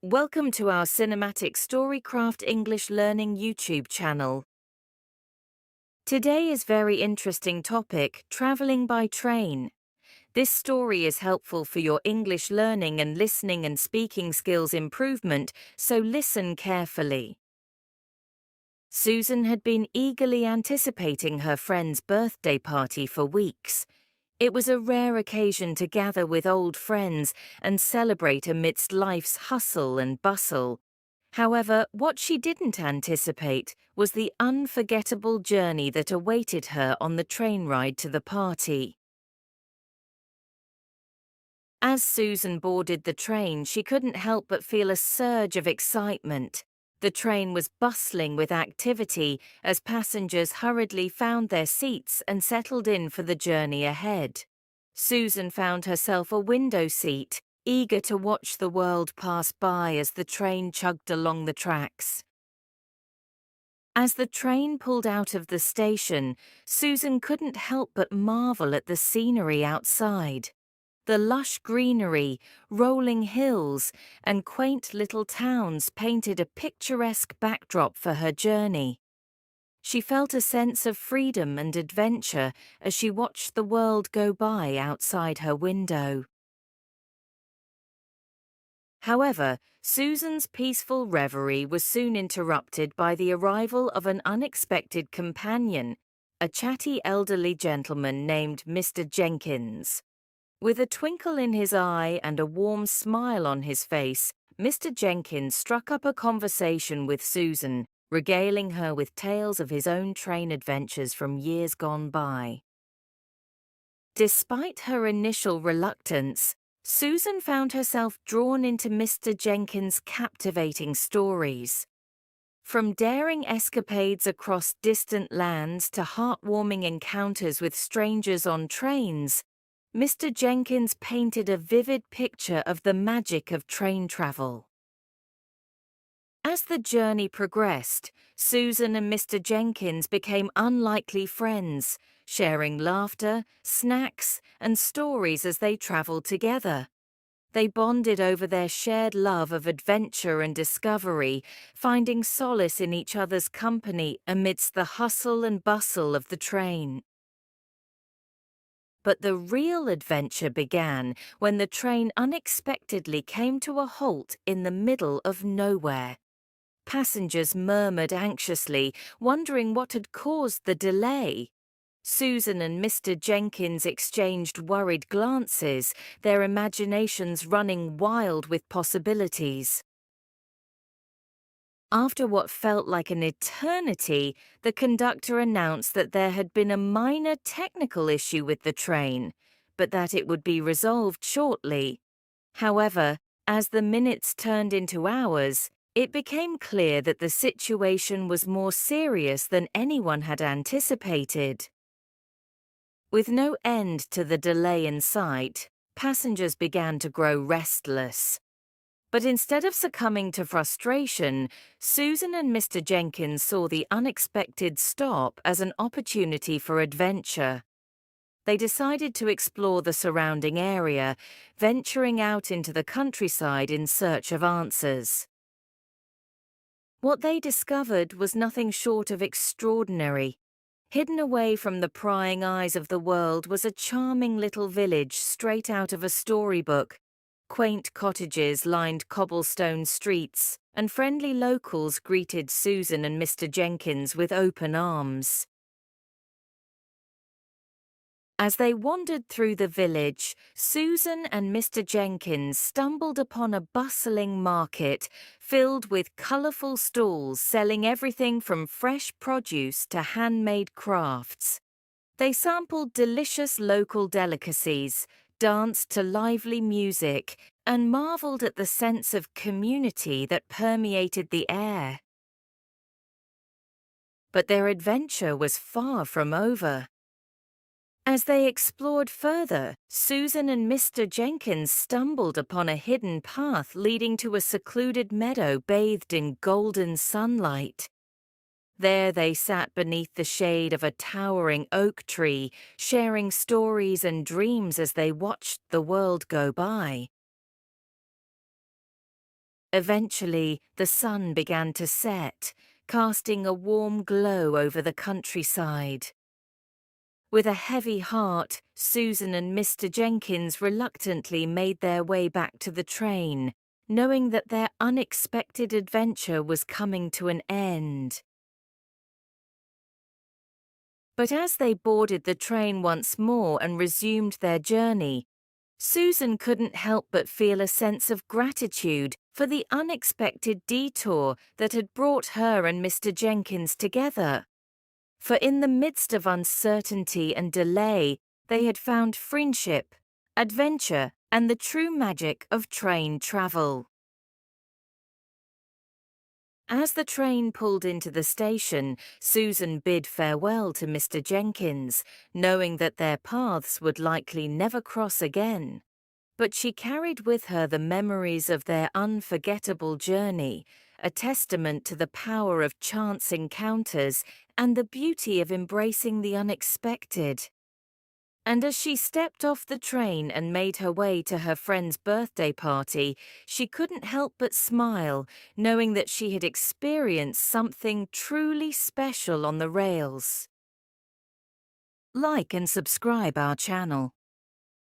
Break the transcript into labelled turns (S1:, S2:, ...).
S1: Welcome to our Cinematic Storycraft English Learning YouTube channel. Today is very interesting topic, traveling by train. This story is helpful for your English learning and listening and speaking skills improvement, so listen carefully. Susan had been eagerly anticipating her friend's birthday party for weeks. It was a rare occasion to gather with old friends and celebrate amidst life's hustle and bustle. However, what she didn't anticipate was the unforgettable journey that awaited her on the train ride to the party. As Susan boarded the train, she couldn't help but feel a surge of excitement. The train was bustling with activity as passengers hurriedly found their seats and settled in for the journey ahead. Susan found herself a window seat, eager to watch the world pass by as the train chugged along the tracks. As the train pulled out of the station, Susan couldn't help but marvel at the scenery outside. The lush greenery, rolling hills, and quaint little towns painted a picturesque backdrop for her journey. She felt a sense of freedom and adventure as she watched the world go by outside her window. However, Susan's peaceful reverie was soon interrupted by the arrival of an unexpected companion, a chatty elderly gentleman named Mr. Jenkins. With a twinkle in his eye and a warm smile on his face, Mr. Jenkins struck up a conversation with Susan, regaling her with tales of his own train adventures from years gone by. Despite her initial reluctance, Susan found herself drawn into Mr. Jenkins' captivating stories. From daring escapades across distant lands to heartwarming encounters with strangers on trains, Mr. Jenkins painted a vivid picture of the magic of train travel. As the journey progressed, Susan and Mr. Jenkins became unlikely friends, sharing laughter, snacks, and stories as they traveled together. They bonded over their shared love of adventure and discovery, finding solace in each other's company amidst the hustle and bustle of the train. But the real adventure began when the train unexpectedly came to a halt in the middle of nowhere. Passengers murmured anxiously, wondering what had caused the delay. Susan and Mr. Jenkins exchanged worried glances, their imaginations running wild with possibilities. After what felt like an eternity, the conductor announced that there had been a minor technical issue with the train, but that it would be resolved shortly. However, as the minutes turned into hours, it became clear that the situation was more serious than anyone had anticipated. With no end to the delay in sight, passengers began to grow restless. But instead of succumbing to frustration, Susan and Mr. Jenkins saw the unexpected stop as an opportunity for adventure. They decided to explore the surrounding area, venturing out into the countryside in search of answers. What they discovered was nothing short of extraordinary. Hidden away from the prying eyes of the world was a charming little village straight out of a storybook. Quaint cottages lined cobblestone streets, and friendly locals greeted Susan and Mr. Jenkins with open arms. As they wandered through the village, Susan and Mr. Jenkins stumbled upon a bustling market filled with colourful stalls selling everything from fresh produce to handmade crafts. They sampled delicious local delicacies, danced to lively music, and marveled at the sense of community that permeated the air. But their adventure was far from over. As they explored further, Susan and Mr. Jenkins stumbled upon a hidden path leading to a secluded meadow bathed in golden sunlight. There they sat beneath the shade of a towering oak tree, sharing stories and dreams as they watched the world go by. Eventually, the sun began to set, casting a warm glow over the countryside. With a heavy heart, Susan and Mr. Jenkins reluctantly made their way back to the train, knowing that their unexpected adventure was coming to an end. But as they boarded the train once more and resumed their journey, Susan couldn't help but feel a sense of gratitude for the unexpected detour that had brought her and Mr. Jenkins together. For in the midst of uncertainty and delay, they had found friendship, adventure, and the true magic of train travel. As the train pulled into the station, Susan bid farewell to Mr. Jenkins, knowing that their paths would likely never cross again. But she carried with her the memories of their unforgettable journey, a testament to the power of chance encounters and the beauty of embracing the unexpected. And as she stepped off the train and made her way to her friend's birthday party, she couldn't help but smile, knowing that she had experienced something truly special on the rails. Like and subscribe our channel.